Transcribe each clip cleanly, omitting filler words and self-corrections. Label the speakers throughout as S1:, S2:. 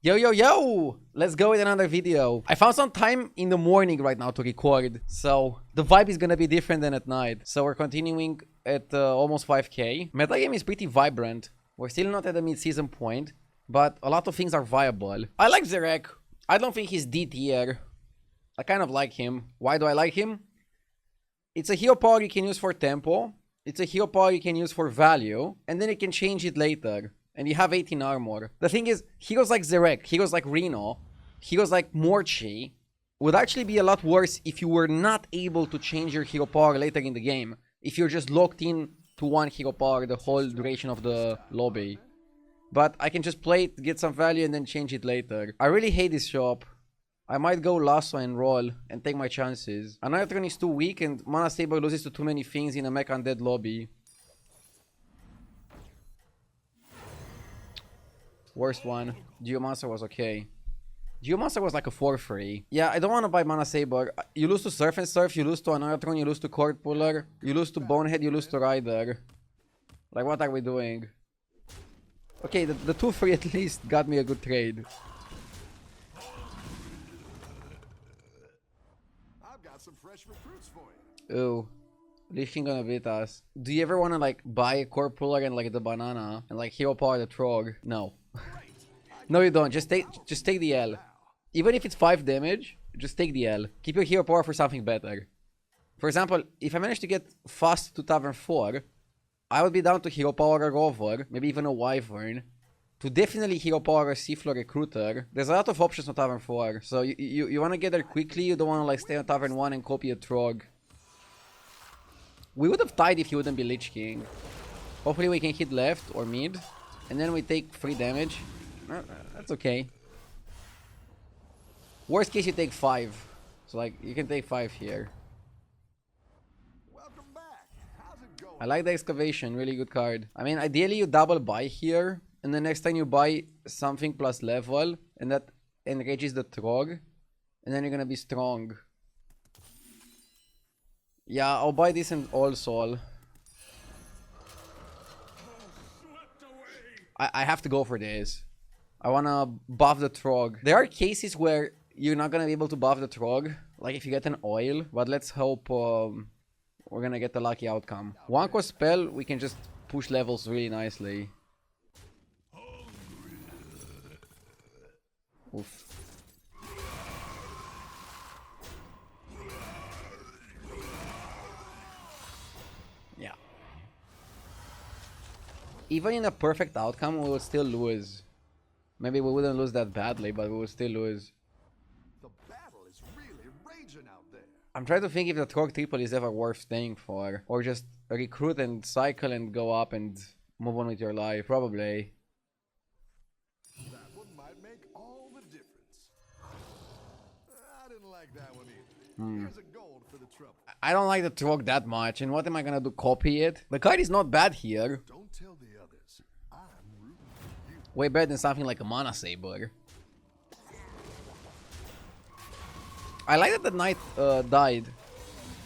S1: Yo, yo, yo! Let's go with another video. I found some time in the morning right now to record, so the vibe is gonna be different than at night. So we're continuing at almost 5k. Metagame is pretty vibrant. We're still not at the mid-season point, but a lot of things are viable. I like Zerek. I don't think he's D tier. I kind of like him. Why do I like him? It's a hero power you can use for tempo. It's a hero power you can use for value, and then you can change it later. And you have 18 armor. The thing is, heroes like Zerek, heroes like Reno, heroes like Morchi would actually be a lot worse if you were not able to change your hero power later in the game. If you're just locked in to one hero power the whole duration of the lobby. But I can just play it, get some value, and then change it later. I really hate this shop. I might go Lasso and roll and take my chances. Another turn is too weak and Mana Saber loses to too many things in a mech undead lobby. Worst one. Geomancer was okay. Geomancer was like a 4-3. Yeah, I don't want to buy Mana Saber. You lose to Surf and Surf, you lose to Anartron, you lose to Cord Puller, you lose to Bonehead, you lose to Rider. Like, what are we doing? Okay, the 2-3 at least got me a good trade.
S2: I've got some fresh recruits for you.
S1: Ooh. Lich King gonna beat us. Do you ever want to like buy a Cord Puller and like the banana and like hero power the Trog? No. No, you don't. Just take the L. Even if it's 5 damage, just take the L. Keep your hero power for something better. For example, if I manage to get fast to Tavern 4, I would be down to hero power a Rover, maybe even a Wyvern, to definitely hero power a Seafloor Recruiter. There's a lot of options on Tavern 4, so you want to get there quickly, you don't want to like stay on Tavern 1 and copy a Trog. We would have tied if he wouldn't be Lich King. Hopefully we can hit left or mid, and then we take 3 damage. That's okay. Worst case you take 5. So like, you can take 5 here.
S2: Welcome back. How's it going?
S1: I like the Excavation, really good card. I mean, ideally you double buy here, and the next time you buy something plus level, and that engages the Trog, and then you're gonna be strong. Yeah, I'll buy this and All Soul. I have to go for this. I wanna buff the Trog. There are cases where you're not gonna be able to buff the Trog, like if you get an oil, but let's hope we're gonna get a lucky outcome. One cost spell, we can just push levels really nicely. Oof. Yeah. Even in a perfect outcome, we will still lose. Maybe we wouldn't lose that badly, but we will still lose.
S2: The battle is really raging out there.
S1: I'm trying to think if the Trog triple is ever worth staying for. Or just recruit and cycle and go up and move on with your life. Probably.
S2: That one might make all the difference. I didn't like that one either. Here's a gold for the trouble.
S1: I don't like the Trog that much. And what am I gonna do? Copy it? The card is not bad here.
S2: Don't tell the others. I'm rooting for you.
S1: Way better than something like a Mana Saber. I like that the Knight died.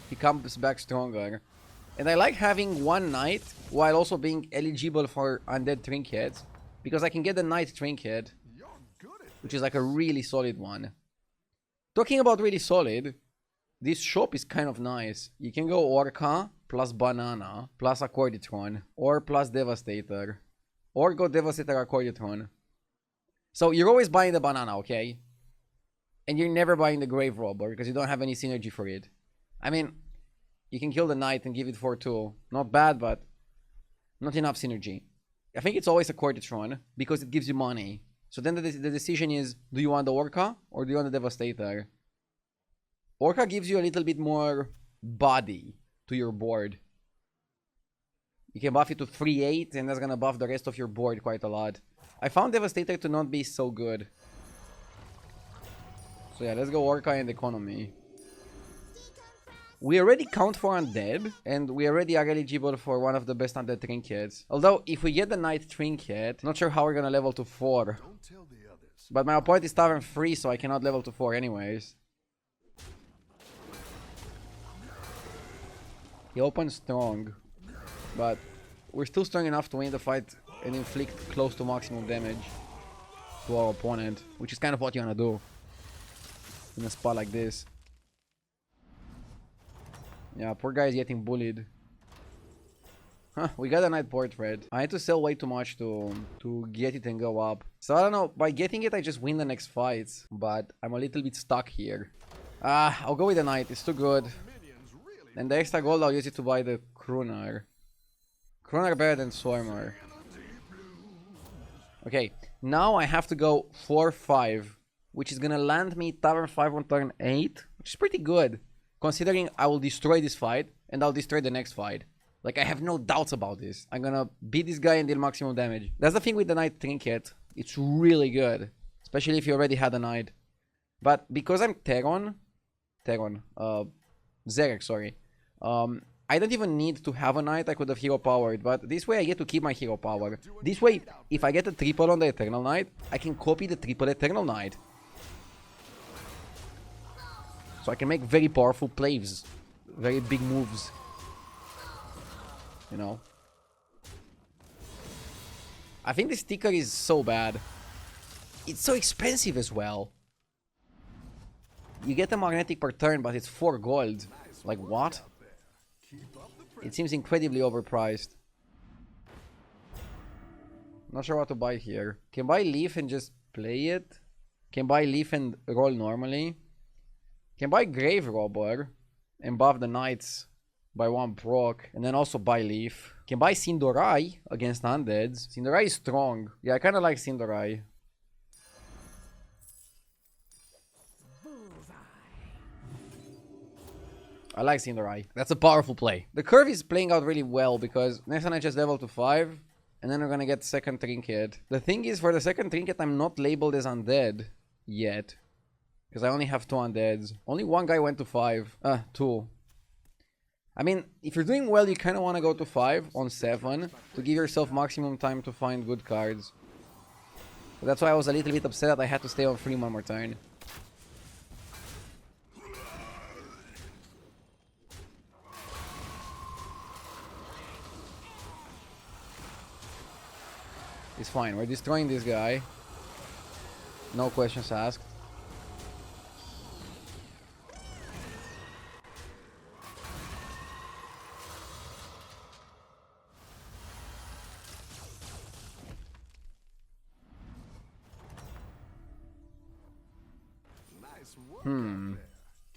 S1: He comes back stronger. And I like having one Knight while also being eligible for undead trinkets. Because I can get the Knight trinket,
S2: You're good at
S1: which is like a really solid one. Talking about really solid, this shop is kind of nice. You can go Orca plus Banana plus Accorditron or plus Devastator. Or go Devastator Accorditron. So you're always buying the Banana, okay? And you're never buying the Grave Robber because you don't have any synergy for it. I mean, you can kill the Knight and give it 4-2. Not bad, but not enough synergy. I think it's always a Accorditron because it gives you money. So then the decision is, do you want the Orca or do you want the Devastator? Orca gives you a little bit more body to your board. You can buff it to 3-8 and that's gonna buff the rest of your board quite a lot. I found Devastator to not be so good. So yeah, let's go Orca and Economy. We already count for undead, and we already are eligible for one of the best undead trinkets. Although, if we get the Knight trinket, not sure how we're gonna level to 4.
S2: Don't tell the others.
S1: But my opponent is Tavern 3, so I cannot level to 4 anyways. He opens strong, but we're still strong enough to win the fight and inflict close to maximum damage. to our opponent, which is kind of what you want to do in a spot like this. Yeah, poor guy is getting bullied. Huh, we got a Knight Portrait. I had to sell way too much to get it and go up. So I don't know, by getting it I just win the next fights. But I'm a little bit stuck here. I'll go with the Knight, it's too good. And the extra gold I'll use it to buy the Krunar. Krunar better than Swarmer. Okay, now I have to go 4-5. Which is gonna land me Tavern 5 on turn 8. Which is pretty good. Considering I will destroy this fight and I'll destroy the next fight. Like, I have no doubts about this. I'm gonna beat this guy and deal maximum damage. That's the thing with the Knight Trinket. It's really good. Especially if you already had a Knight. But because I'm Zerek, sorry. I don't even need to have a Knight. I could have hero powered. But this way I get to keep my hero power. This way, if I get a triple on the Eternal Knight, I can copy the triple Eternal Knight. So I can make very powerful plays. Very big moves. You know, I think this sticker is so bad. It's so expensive as well. You get a magnetic per turn, but it's 4 gold. Like, what? It seems incredibly overpriced. Not sure what to buy here. Can buy Leaf and just play it. Can buy Leaf and roll normally. Can buy Grave Robber and buff the Knights by 1 proc, and then also buy Leaf. Can buy Sindorai against undeads. Sindorai is strong. Yeah, I kind of like Sindorai. I like Sindorai. That's a powerful play. The curve is playing out really well because next time I just level to 5, and then we're gonna get second trinket. The thing is, for the second trinket, I'm not labeled as undead yet. Because I only have 2 undeads. Only 1 guy went to 5. 2. I mean, if you're doing well, you kind of want to go to 5 on 7 to give yourself maximum time to find good cards. But that's why I was a little bit upset that I had to stay on 3 one more turn. It's fine, we're destroying this guy. No questions asked.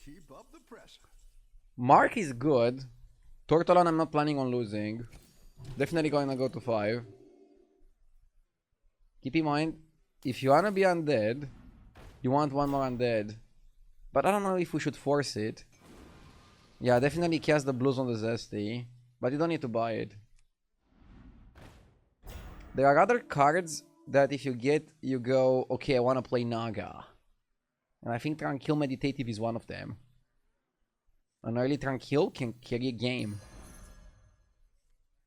S2: Keep up the pressure.
S1: Mark is good. Tortolon I'm not planning on losing. Definitely going to go to 5. Keep in mind, if you want to be undead, you want 1 more undead. But I don't know if we should force it. Yeah, definitely cast the blues on the Zesty. But you don't need to buy it. There are other cards that if you get, you go, okay, I want to play Naga. And I think Tranquil Meditative is one of them. An early Tranquil can carry a game.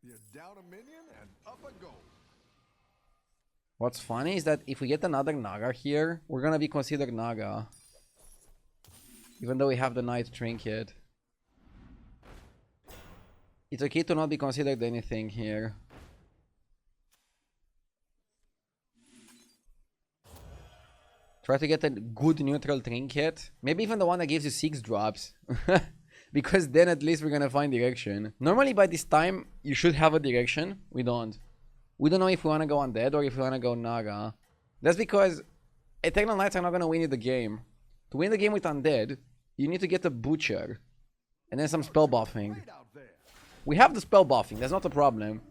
S2: You're down a minion and up a goal.
S1: What's funny is that if we get another Naga here, we're gonna be considered Naga. Even though we have the Knight Trinket. It's okay to not be considered anything here. Try to get a good neutral trinket. Maybe even the one that gives you 6 drops. Because then at least we're gonna find direction. Normally by this time, you should have a direction. We don't. We don't know if we wanna go undead or if we wanna go Naga. That's because Eternal Knights are not gonna win you the game. To win the game with undead, you need to get a Butcher. And then some spell buffing. We have the spell buffing, that's not a problem.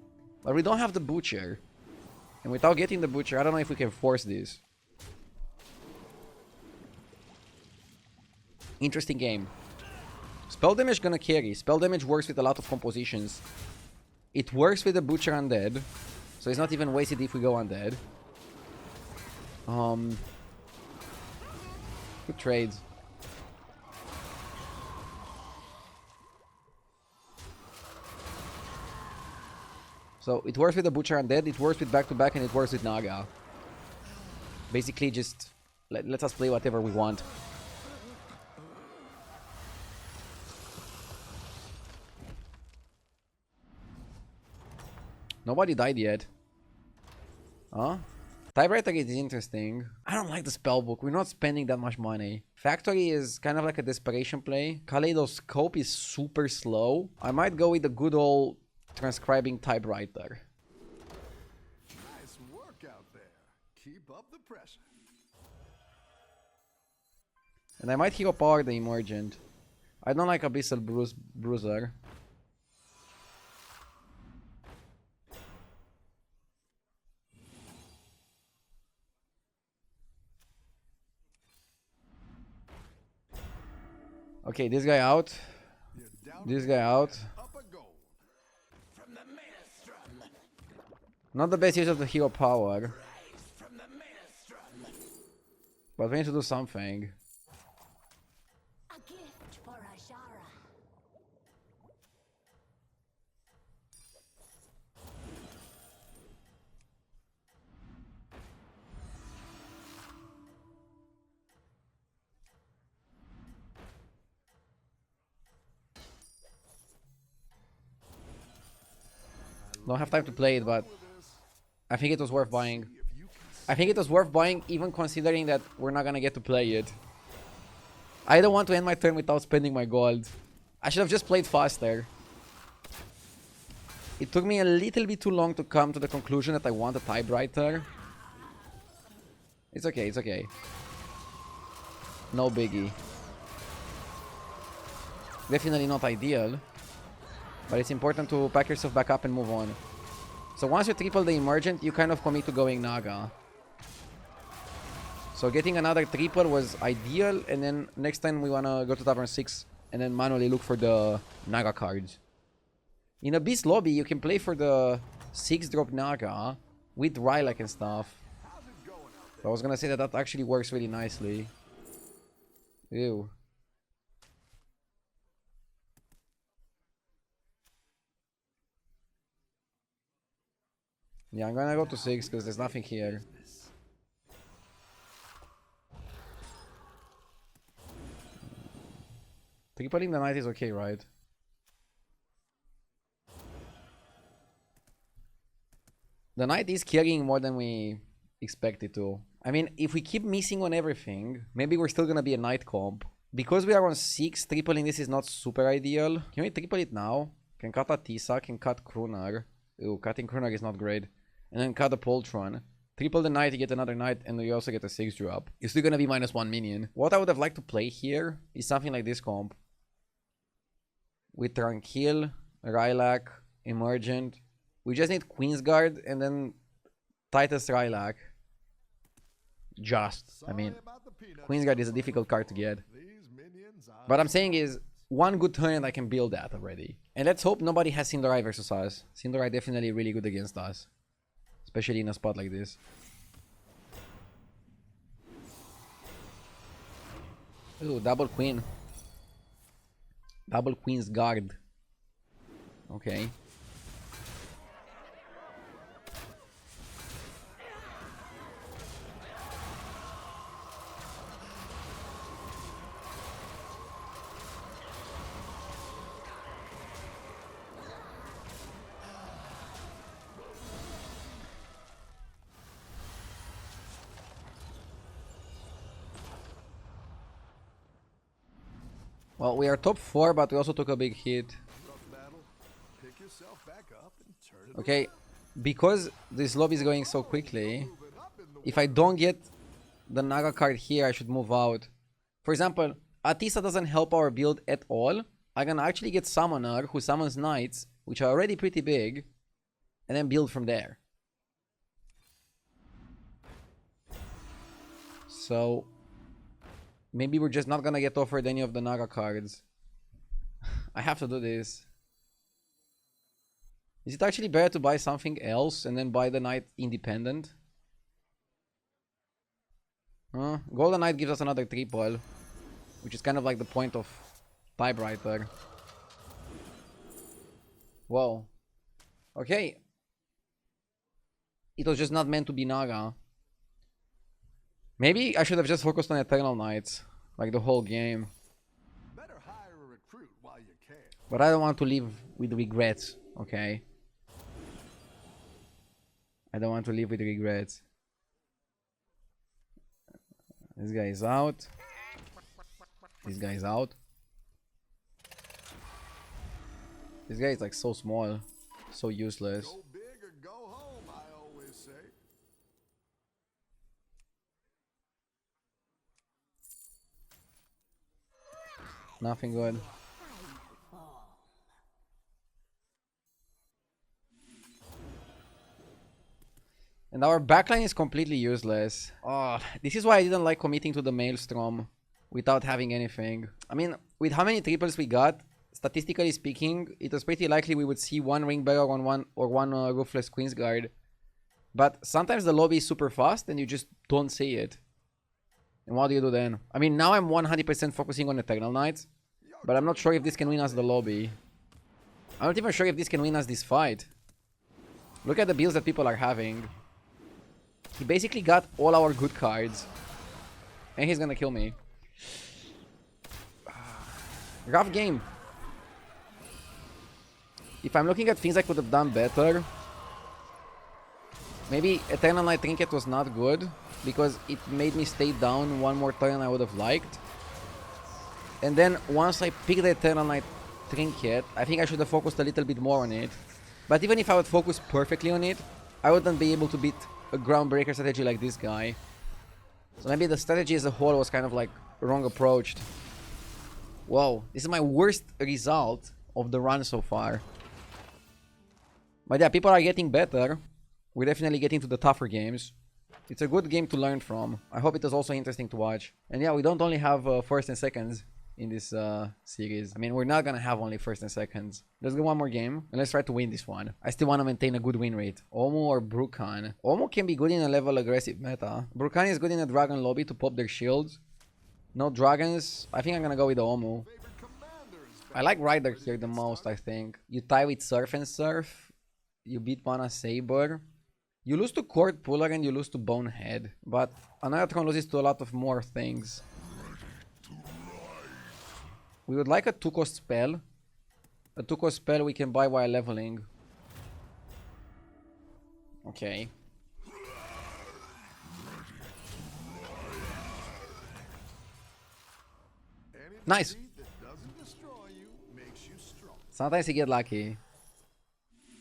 S1: But we don't have the Butcher. And without getting the Butcher, I don't know if we can force this. Interesting game. Spell damage gonna carry. Spell damage works with a lot of compositions. It works with the Butcher undead. So it's not even wasted if we go undead. Good trades. So it works with the Butcher undead, it works with back-to-back, and it works with Naga. Basically just let us play whatever we want. Nobody died yet. Huh? Typewriter is interesting. I don't like the spellbook. We're not spending that much money. Factory is kind of like a desperation play. Kaleidoscope is super slow. I might go with the good old transcribing typewriter.
S2: Nice work out there. Keep up the pressure.
S1: And I might hero power the emergent. I don't like Abyssal Bruiser. Okay, this guy out. This guy out. Not the best use of the hero power. But we need to do something.
S3: A gift for Ashara.
S1: Don't have time to play it, but I think it was worth buying. I think it was worth buying even considering that we're not gonna get to play it. I don't want to end my turn without spending my gold. I should have just played faster. It took me a little bit too long to come to the conclusion that I want a typewriter. It's okay, it's okay. No biggie. Definitely not ideal. But it's important to pack yourself back up and move on. So once you triple the emergent, you kind of commit to going naga. So getting another triple was ideal, and then next time we wanna go to Tavern 6 and then manually look for the naga cards. In a beast lobby, you can play for the 6-drop naga with Rylak and stuff. So I was gonna say that that actually works really nicely. Ew. Yeah, I'm gonna go to 6 because there's nothing here. Tripling the knight is okay, right? The knight is carrying more than we expected to. I mean, if we keep missing on everything, maybe we're still gonna be a knight comp. Because we are on 6, tripling this is not super ideal. Can we triple it now? Can cut Atisa, can cut Krunar. Ew, cutting Krunar is not great. And then cut the Poltron. Triple the knight, you get another knight, and you also get a 6 drop. You're still gonna be -1 minion. What I would have liked to play here is something like this comp. With Tranquil, Rylak, Emergent. We just need Queensguard and then Titus Rylak. I mean, Queensguard is a difficult card to get. What I'm saying is, one good turn and I can build that already. And let's hope nobody has Sindarai versus us. Sindarai definitely really good against us. Especially in a spot like this. Ooh, double queen. Double queen's guard. Okay. Well, we are top 4, but we also took a big hit. Okay, because this lobby is going so quickly, if I don't get the Naga card here, I should move out. For example, Atisa doesn't help our build at all. I can actually get Summoner, who summons Knights, which are already pretty big, and then build from there. So maybe we're just not gonna get offered any of the Naga cards. I have to do this. Is it actually better to buy something else and then buy the Knight independent? Golden Knight gives us another triple, which is kind of like the point of typewriter. Whoa. Okay. It was just not meant to be Naga. Maybe I should have just focused on Eternal Knights, like the whole game.
S2: Better hire a recruit while you can.
S1: But I don't want to live with regrets, okay? I don't want to live with regrets. This guy is out. This guy is out. This guy is like so small. So useless.
S2: Go big or go home, I always say.
S1: Nothing good. And our backline is completely useless. Oh, this is why I didn't like committing to the Maelstrom without having anything. I mean, with how many triples we got, statistically speaking, it was pretty likely we would see one Ring Bearer on one Ruthless Queensguard. But sometimes the lobby is super fast and you just don't see it. And what do you do then? I mean, now I'm 100% focusing on Eternal Knights, but I'm not sure if this can win us the lobby. I'm not even sure if this can win us this fight. Look at the builds that people are having. He basically got all our good cards. And he's gonna kill me. Rough game. If I'm looking at things I could have done better, maybe Eternal Knight Trinket was not good, because it made me stay down one more turn I would have liked. And then once I picked the Eternal Knight Trinket, I think I should have focused a little bit more on it. But even if I would focus perfectly on it, I wouldn't be able to beat a groundbreaker strategy like this guy. So maybe the strategy as a whole was kind of like wrong approached. Whoa, this is my worst result of the run so far. But yeah, people are getting better. We're definitely getting to the tougher games. It's a good game to learn from. I hope it was also interesting to watch. And yeah, we don't only have first and seconds in this series. I mean, we're not gonna have only first and seconds. Let's go one more game and let's try to win this one. I still want to maintain a good win rate. Omu or Brukan? Omu can be good in a level aggressive meta. Brukan is good in a dragon lobby to pop their shields. No dragons. I think I'm gonna go with the Omu. I like Rider here the most, I think. You tie with Surf and Surf. You beat Mana Saber. You lose to Court Puller and you lose to Bonehead. But Anartron loses to a lot of more things. We would like a 2-cost spell. A 2-cost spell we can buy while leveling. Okay. Nice! Sometimes you get lucky.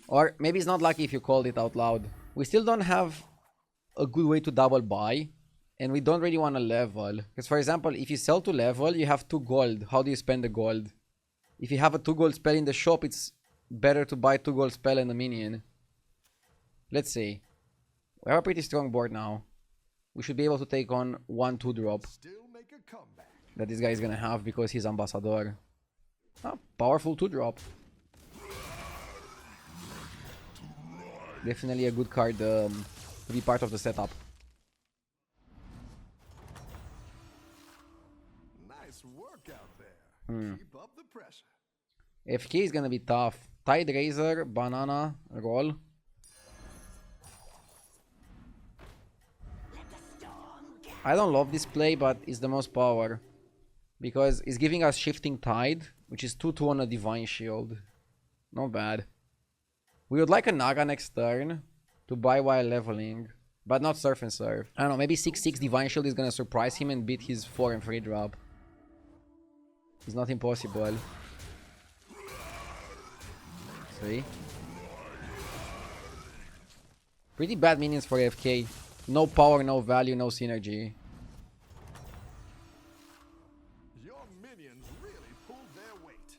S1: Or maybe it's not lucky if you called it out loud. We still don't have a good way to double buy. And we don't really want to level. Because for example, if you sell to level, you have 2 gold. How do you spend the gold? If you have a 2 gold spell in the shop, it's better to buy 2 gold spell and a minion. Let's see. We have a pretty strong board now. We should be able to take on 1 2-drop. That this guy is gonna have because he's Ambassador. Oh, powerful 2-drop. Definitely a good card to be part of the setup.
S2: Work out there. Keep up the pressure.
S1: FK is gonna be tough. Tide Razor, Banana, Roll. I don't love this play, but it's the most power. Because it's giving us Shifting Tide, which is 2-2 on a Divine Shield. Not bad. We would like a Naga next turn to buy while leveling. But not Surf and Surf. I don't know, maybe 6-6 Divine Shield is gonna surprise him and beat his 4 and 3 drop. It's not impossible. See? Pretty bad minions for AFK. No power, no value, no synergy.
S2: Your minions really pulled their weight.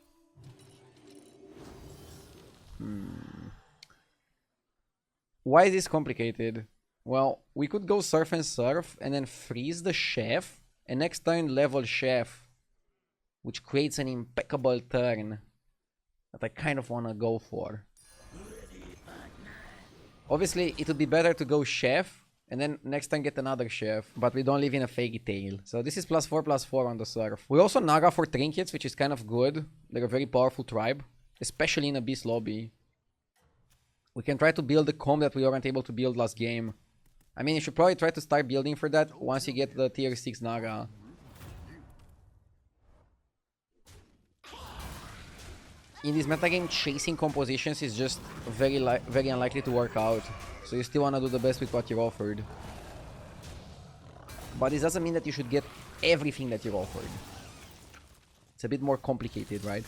S1: Why is this complicated? Well, we could go Surf and Surf and then freeze the Chef. And next turn level Chef. Which creates an impeccable turn that I kind of want to go for. Obviously, it would be better to go Chef and then next time get another Chef, but we don't live in a fairy tale. So this is +4/+4 on the Surf. We also Naga for Trinkets, which is kind of good. They're a very powerful tribe, especially in a Beast lobby. We can try to build the comb that we weren't able to build last game. I mean, you should probably try to start building for that once you get the tier 6 Naga. In this metagame, chasing compositions is just very unlikely to work out. So you still want to do the best with what you're offered. But this doesn't mean that you should get everything that you're offered. It's a bit more complicated, right?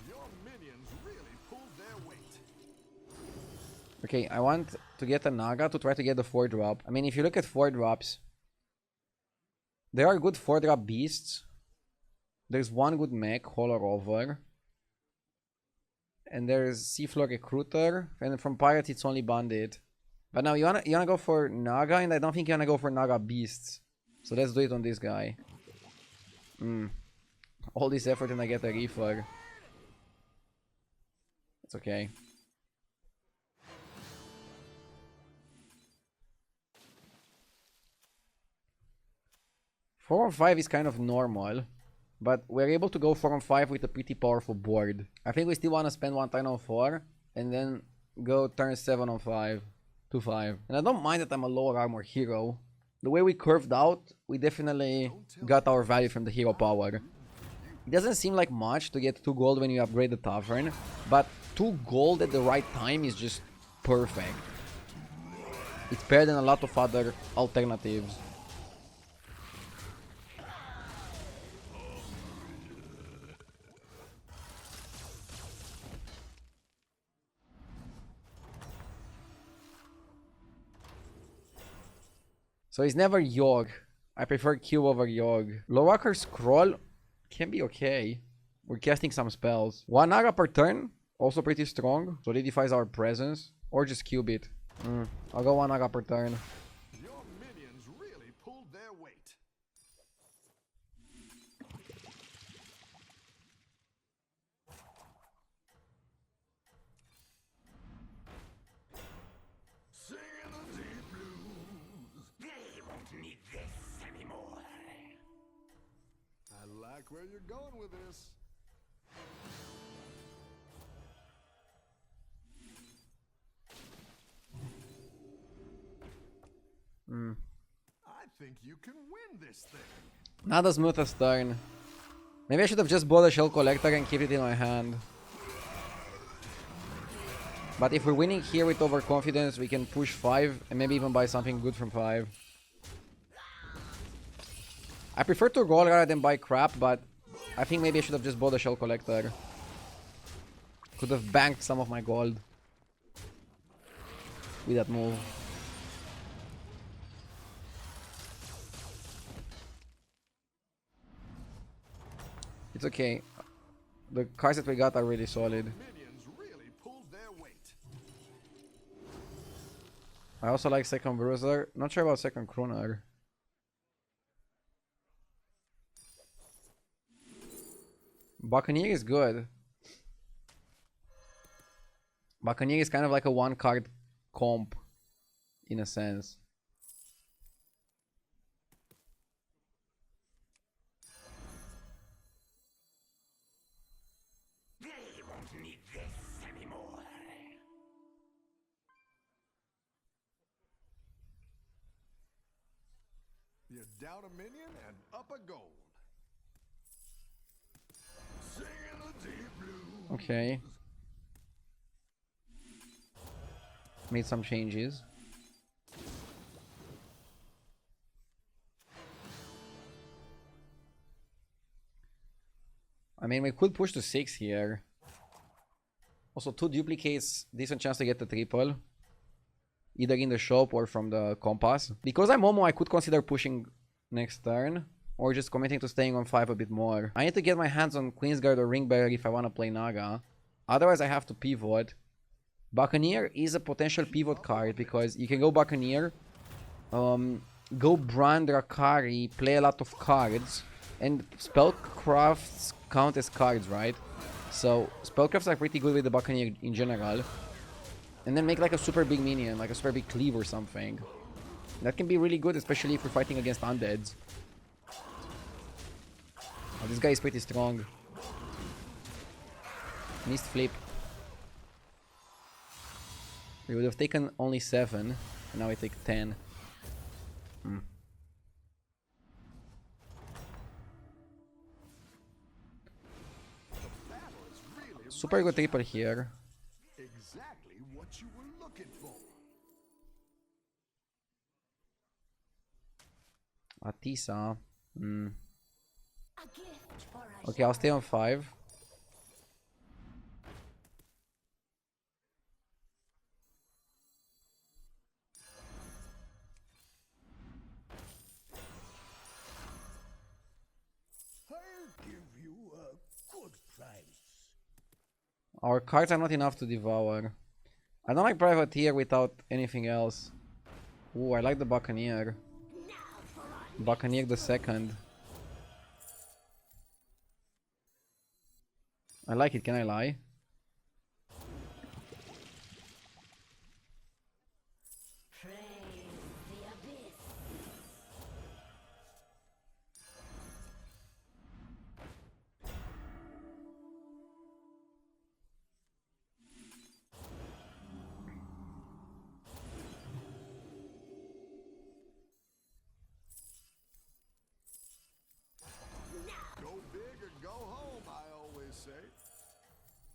S2: Your minions really pulled their weight.
S1: Okay, I want to get a Naga to try to get the 4-drop. I mean, if you look at 4-drops, there are good 4-drop beasts. There's one good mech, Holler Rover. And there's Seafloor Recruiter. And from Pirates, it's only Bandit. But now, you wanna go for Naga, and I don't think you wanna go for Naga beasts. So let's do it on this guy. All this effort and I get a Reefer. It's okay. Four on 5 is kind of normal, but we're able to go 4 on 5 with a pretty powerful board. I think we still want to spend 1 turn on 4 and then go turn 7 on 5 to 5. And I don't mind that I'm a lower armor hero. The way we curved out, we definitely got our value from the hero power. It doesn't seem like much to get 2 gold when you upgrade the tavern, but 2 gold at the right time is just perfect. It's better than a lot of other alternatives. So it's never Yogg. I prefer Q over Yogg. Lowaker Scroll can be okay. We're casting some spells. 1 Naga per turn. Also pretty strong. Solidifies our presence. Or just cube it. I'll go 1 Naga per turn.
S2: Your minions really pulled their weight. Singing the deep blues. They won't need this anymore. I like where you're going with this. I think you can win this thing.
S1: Not the smoothest turn. Maybe I should have just bought a Shell Collector and kept it in my hand. But if we're winning here with overconfidence, we can push 5 and maybe even buy something good from 5. I prefer to roll rather than buy crap, but I think maybe I should have just bought a Shell Collector. Could have banked some of my gold with that move. It's okay. The cards that we got are really solid.
S2: Minions really pulled their weight.
S1: I also like second Bruiser. Not sure about second Kroner. Buccaneer is good. Buccaneer is kind of like a 1-card comp, in a sense.
S2: They won't need this anymore. You're down a minion and up a gold. Singing the deep blues.
S1: Okay. Made some changes. I mean, we could push to 6 here. Also, 2 duplicates, decent chance to get the triple. Either in the shop or from the compass. Because I'm Momo, I could consider pushing next turn. Or just committing to staying on 5 a bit more. I need to get my hands on Queensguard or Ringbearer if I want to play Naga. Otherwise, I have to pivot. Buccaneer is a potential pivot card because you can go Buccaneer, go Brand Rakari, play a lot of cards, and spellcrafts count as cards, right? So spellcrafts are pretty good with the Buccaneer in general. And then make like a super big minion, like a super big cleave or something. That can be really good, especially if we're fighting against undeads. Oh, this guy is pretty strong. Missed flip. We would have taken only 7, and now we take 10. Super good triple here.
S2: Exactly what you were looking for.
S1: Atisa.
S3: A gift for a
S1: Okay, I'll stay on 5.
S2: I'll give you a good price.
S1: Our cards are not enough to devour. I don't like Privateer without anything else. Ooh, I like the Buccaneer. Buccaneer the second. I like it, can I lie?
S3: praise the abyss.
S2: Go big or go home, I always say.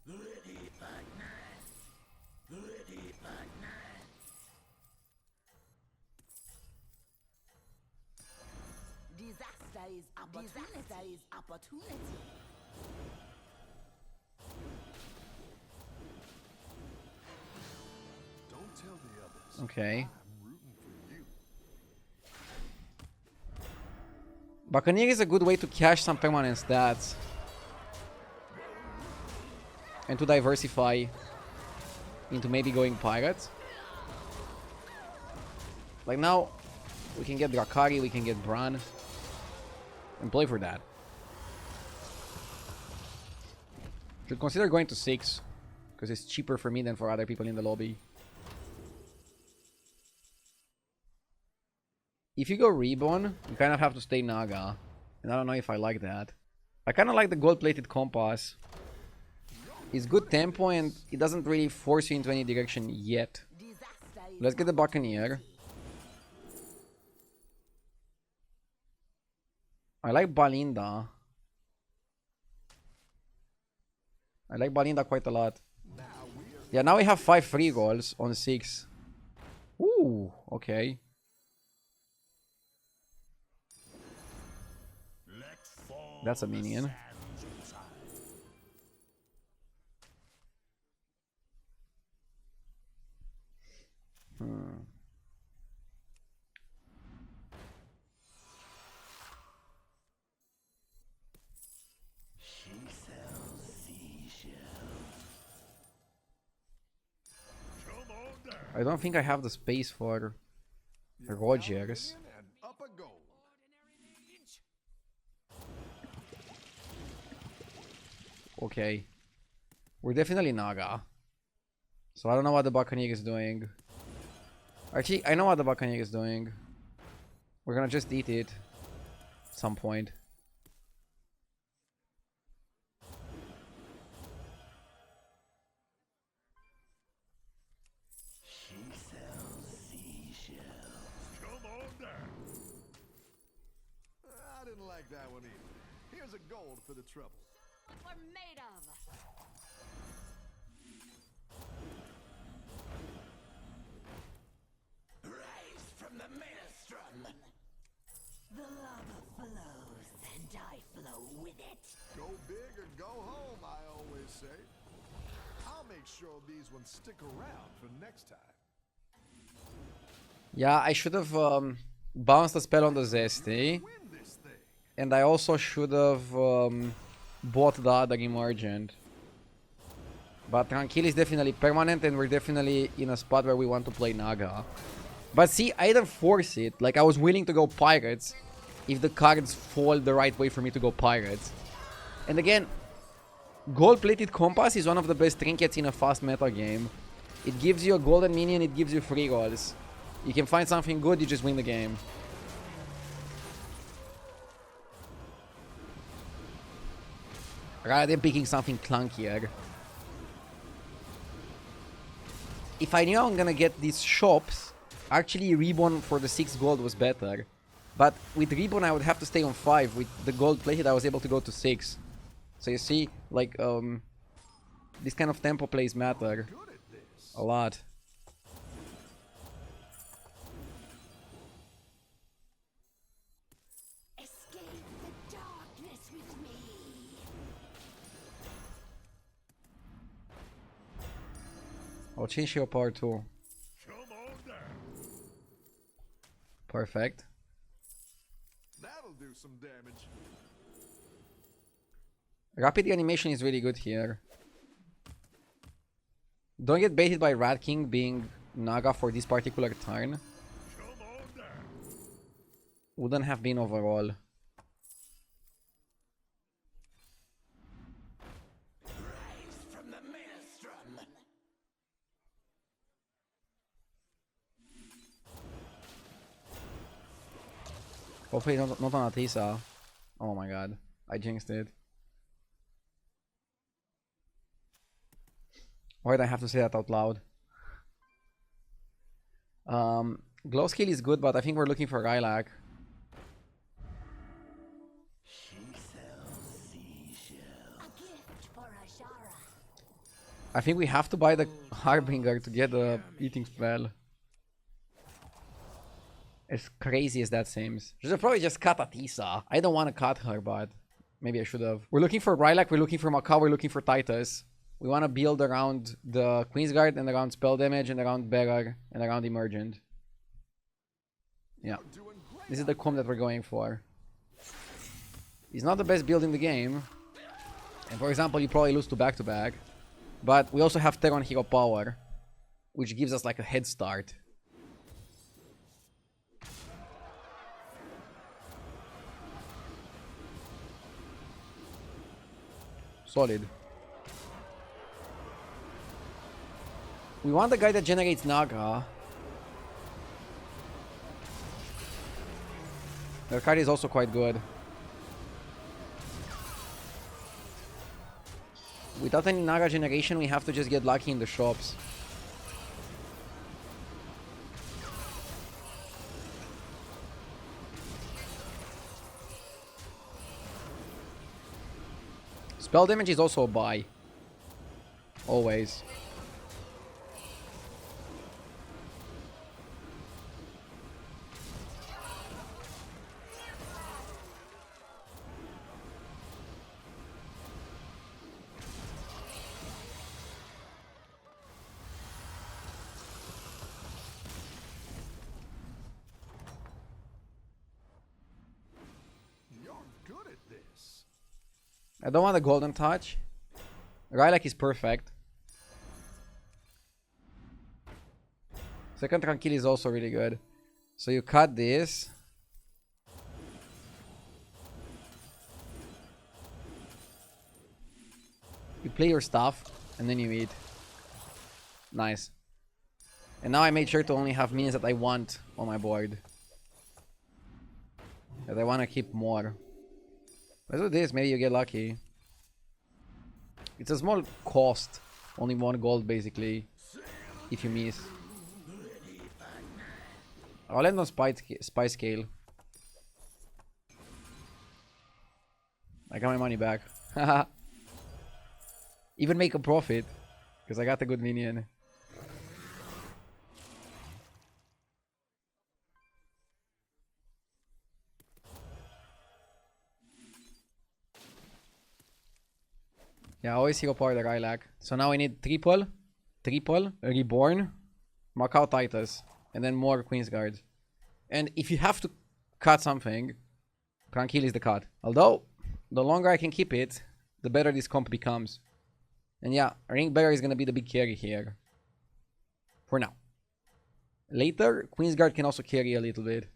S4: Ready but not. Ready but not.
S5: Disaster is opportunity.
S2: Don't tell the others.
S1: Okay.
S2: I'm rooting for you.
S1: Buccaneer is a good way to cash some permanent stats. And to diversify into maybe going pirates. Like now, we can get Drakari, we can get Bran. And play for that. Should consider going to 6. Because it's cheaper for me than for other people in the lobby. If you go Reborn, you kind of have to stay Naga. And I don't know if I like that. I kind of like the gold-plated compass. It's good tempo and it doesn't really force you into any direction yet. Let's get the Buccaneer. I like Balinda. I like Balinda quite a lot. Yeah, now we have 5 free rolls on 6. Ooh, okay. That's a minion.
S4: She sells seashells. Come on down.
S1: I don't think I have the space for Rogers.
S2: And up a goal.
S1: Okay. We're definitely Naga. So I don't know what the Buccaneer is doing. Actually, I know what the Buccaneer is doing. We're gonna just eat it. At some point.
S4: She sells seashells. Come on down.
S2: I didn't like that one either. Here's a gold for the trouble.
S3: What we're made of.
S4: Rise from the maelstrom.
S3: The lava flows and I flow with it.
S2: Go big or go home, I always say. I'll make sure these ones stick around for next time.
S1: Yeah, I should have bounced a spell on the Zesty.
S2: Win this thing.
S1: And I also should have bought the other Emergent. But Tranquil is definitely permanent and we're definitely in a spot where we want to play Naga. But see, I didn't force it. Like, I was willing to go Pirates if the cards fall the right way for me to go Pirates. And again, Gold-plated Compass is one of the best trinkets in a fast meta game. It gives you a golden minion, it gives you free rolls. You can find something good, you just win the game. Rather than picking something clunkier. If I knew I'm gonna get these shops, actually Reborn for the 6 gold was better. But with Reborn I would have to stay on 5. With the gold plated I was able to go to 6. So you see, like, this kind of tempo plays matter
S2: Good at this.
S1: a lot. change hero power too.
S4: Come on down.
S1: Perfect.
S2: That'll do some damage.
S1: Rapid reanimation is really good here. Don't get baited by Rat King being Naga for this particular turn.
S4: Come on down.
S1: Wouldn't have been overall.
S4: Rise from the maelstrom.
S1: Hopefully not on Atisa. Oh my god. I jinxed it. Why did I have to say that out loud? Glow skill is good, but I think we're looking for Rylak.
S4: She sells seashells.
S3: A gift for Ashara.
S1: I think we have to buy the Harbinger to get the eating spell. As crazy as that seems. Should probably just cut Atisa. I don't want to cut her, but maybe I should have. We're looking for Rylak, we're looking for Macau, we're looking for Titus. We want to build around the Queensguard and around spell damage and around Bearer and around Emergent. Yeah. This is the comp that we're going for. He's not the best build in the game. And for example, you probably lose to back-to-back. But we also have Terran Hero Power, which gives us like a head start. Solid. We want the guy that generates Naga. Their card is also quite good. Without any Naga generation, we have to just get lucky in the shops. Spell damage is also a buy. Always.
S2: You're good at this.
S1: I don't want a golden touch. Rylak is perfect. Second Tranquil is also really good. So you cut this. You play your stuff and then you eat. Nice. And now I made sure to only have minions that I want on my board. That I want to keep more. Let's do this, maybe you get lucky. It's a small cost. Only 1 gold basically. If you miss. I'll end on spy scale. I got my money back. Even make a profit. Because I got a good minion. Yeah, always hero power the Rylak. So now we need triple, Reborn, Macau Titus, and then more Queensguard. And if you have to cut something, Tranquil is the cut. Although, the longer I can keep it, the better this comp becomes. And yeah, Ring Bearer is gonna be the big carry here. For now. Later, Queensguard can also carry a little bit.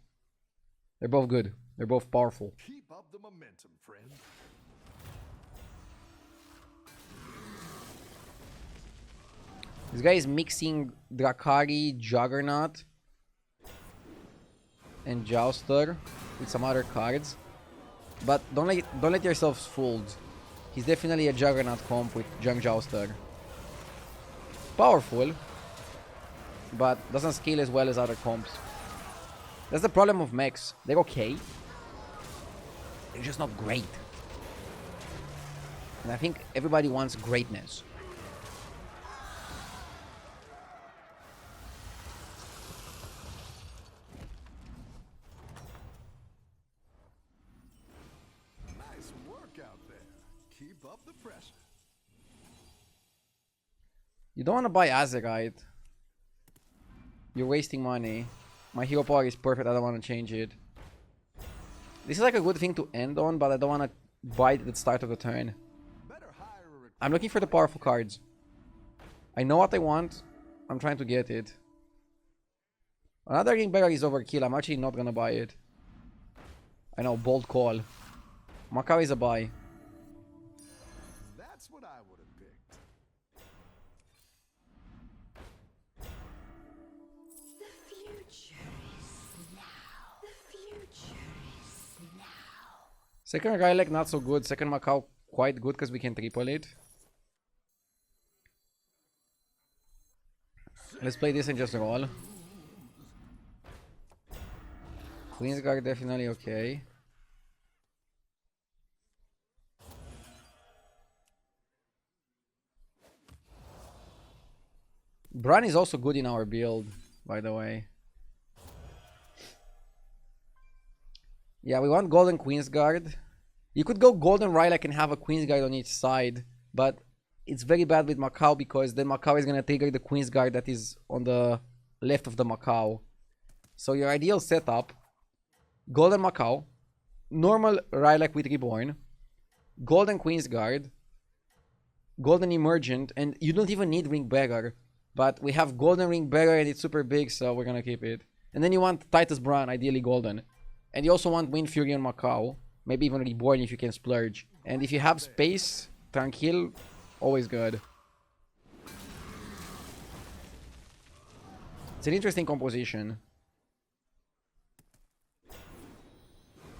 S1: They're both good. They're both powerful.
S2: Keep up the momentum, friend.
S1: This guy is mixing Drakari, Juggernaut, and Jouster with some other cards. But don't let yourselves fooled. He's definitely a Juggernaut comp with Junk Jouster. Powerful, but doesn't scale as well as other comps. That's the problem of mechs. They're okay. They're just not great. And I think everybody wants greatness.
S2: Nice work out there. Keep up the pressure.
S1: You don't want to buy Azerite. You're wasting money. My hero power is perfect. I don't want to change it. This is like a good thing to end on, but I don't want to buy it at the start of the turn.
S2: Better hire a recruit.
S1: I'm looking for the powerful cards. I know what I want. I'm trying to get it. Another ring bearer is overkill. I'm actually not gonna buy it. I know, bold call. Macau is a buy.
S2: That's what I would have picked.
S3: The future is now. The future is now.
S1: Second Rylak not so good. Second Macau quite good because we can triple it. Let's play this and just roll. Queensguard definitely okay. Bran is also good in our build, by the way. Yeah, we want Golden Queensguard. You could go Golden Rylak and have a Queensguard on each side, but it's very bad with Macau because then Macau is gonna trigger the Queensguard that is on the left of the Macau. So your ideal setup: Golden Macau, normal Rylak with Reborn, Golden Queensguard, Golden Emergent, and you don't even need Ring Bearer. But we have Golden Ring Bearer and it's super big, so we're gonna keep it. And then you want Titus Bran, ideally Golden. And you also want Wind Fury on Macau. Maybe even Reborn if you can splurge. And if you have space, Tranquil, always good. It's an interesting composition.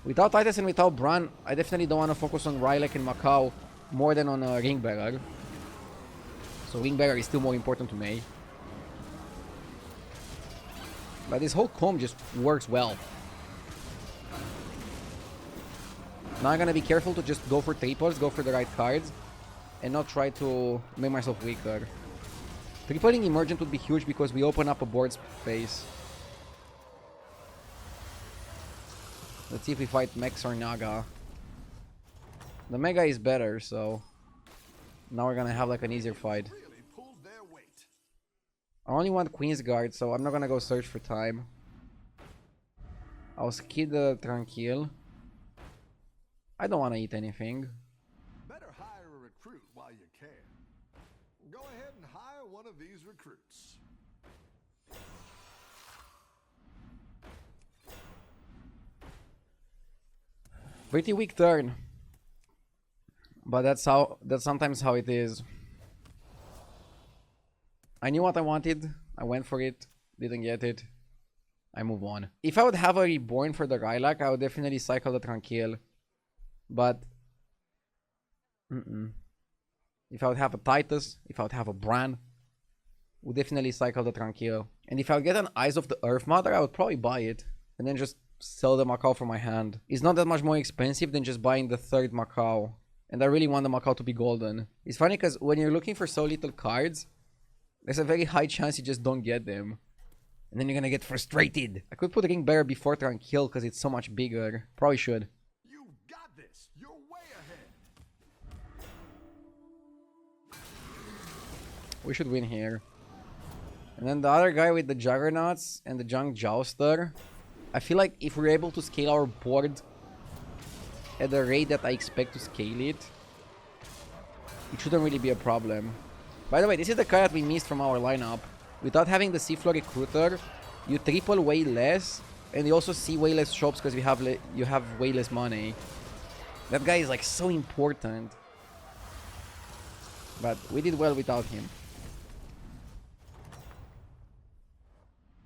S1: Without Titus and without Bran, I definitely don't want to focus on Rylak and Macau more than on Ring Bearer. So Ring Bearer is still more important to me. But this whole comb just works well. Now I'm gonna be careful to just go for triples, go for the right cards, and not try to make myself weaker. Tripling Emergent would be huge because we open up a board space. Let's see if we fight Mex or Naga. The Mega is better, so now we're gonna have like an easier fight.
S2: Really pulled their weight.
S1: I only want Queensguard, so I'm not gonna go search for time. I'll skid the Tranquil. I don't want to eat anything.
S2: Better hire a recruit while you can. Go ahead and hire one of these recruits.
S1: Pretty weak turn. But that's sometimes how it is. I knew what I wanted. I went for it. Didn't get it. I move on. If I would have a Reborn for the Rylak, I would definitely cycle the Tranquil. But if I would have a Titus, if I would have a Bran, would definitely cycle the Tranquil. And if I would get an Eyes of the Earth Mother, I would probably buy it and then just sell the Macau from my hand. It's not that much more expensive than just buying the third Macau. And I really want the Macau to be golden. It's funny because when you're looking for so little cards, there's a very high chance you just don't get them. And then you're gonna get frustrated. I could put Ring Bearer before Tranquil because it's so much bigger. Probably should.
S2: You've got this. You're way ahead.
S1: We should win here. And then the other guy with the Juggernauts and the Junk Jouster. I feel like if we're able to scale our board at the rate that I expect to scale it, it shouldn't really be a problem. By the way, this is the card that we missed from our lineup. Without having the Seafloor Recruiter, you triple way less, and you also see way less shops because you have way less money. That guy is like so important. But we did well without him.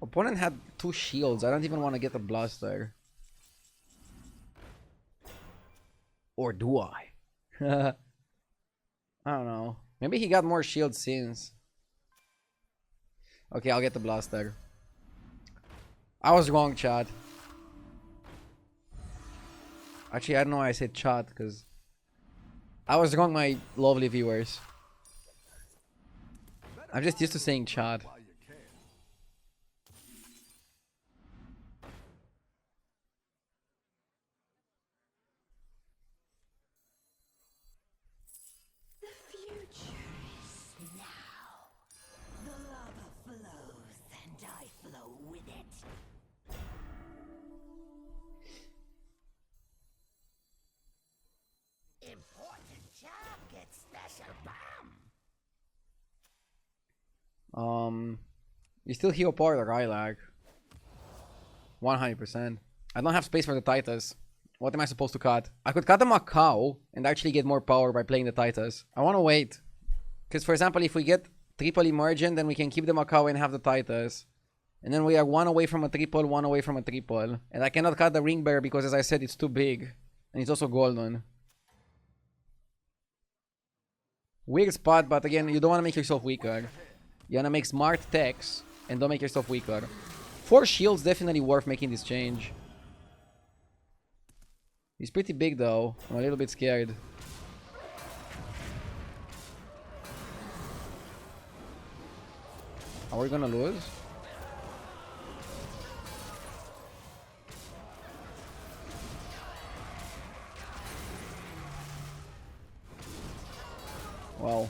S1: Opponent had 2 shields. I don't even want to get a blaster. Or do I? I don't know. Maybe he got more shields since. Okay, I'll get the blaster. I was wrong, chat. Actually, I don't know why I said chat, because I was wrong, my lovely viewers. I'm just used to saying chat.
S2: While you can.
S3: The future is now.
S1: You still heal part of Rylag. 100%. I don't have space for the Titus. What am I supposed to cut? I could cut the Macau and actually get more power by playing the Titus. I want to wait. Because, for example, if we get triple Emergent, then we can keep the Macau and have the Titus. And then we are one away from a triple, one away from a triple. And I cannot cut the Ring Bearer because, as I said, it's too big. And it's also golden. Weird spot, but again, you don't want to make yourself weaker. You want to make smart techs and don't make yourself weaker. 4 shields definitely worth making this change. He's pretty big though. I'm a little bit scared. Are we gonna lose? Wow.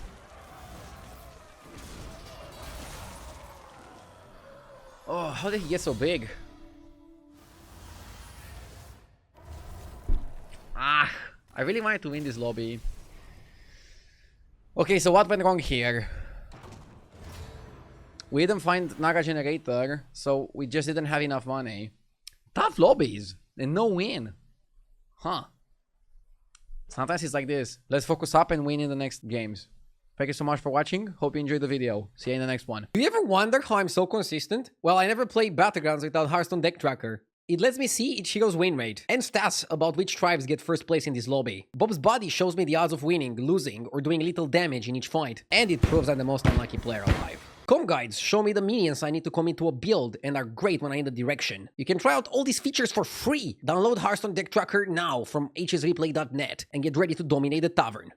S1: Oh, how did he get so big? Ah, I really wanted to win this lobby. Okay, so what went wrong here? We didn't find Naga Generator, so we just didn't have enough money. Tough lobbies and no win. Huh. Sometimes it's like this. Let's focus up and win in the next games. Thank you so much for watching. Hope you enjoyed the video. See you in the next one. Do you ever wonder how I'm so consistent? Well, I never play Battlegrounds without Hearthstone deck tracker. It lets me see each hero's win rate and stats about which tribes get first place in this lobby. Bob's body shows me the odds of winning, losing, or doing little damage in each fight. And it proves I'm the most unlucky player alive. Com guides show me the minions I need to commit to a build and are great when I need a direction. You can try out all these features for free. Download Hearthstone deck tracker now from hsreplay.net and get ready to dominate the tavern.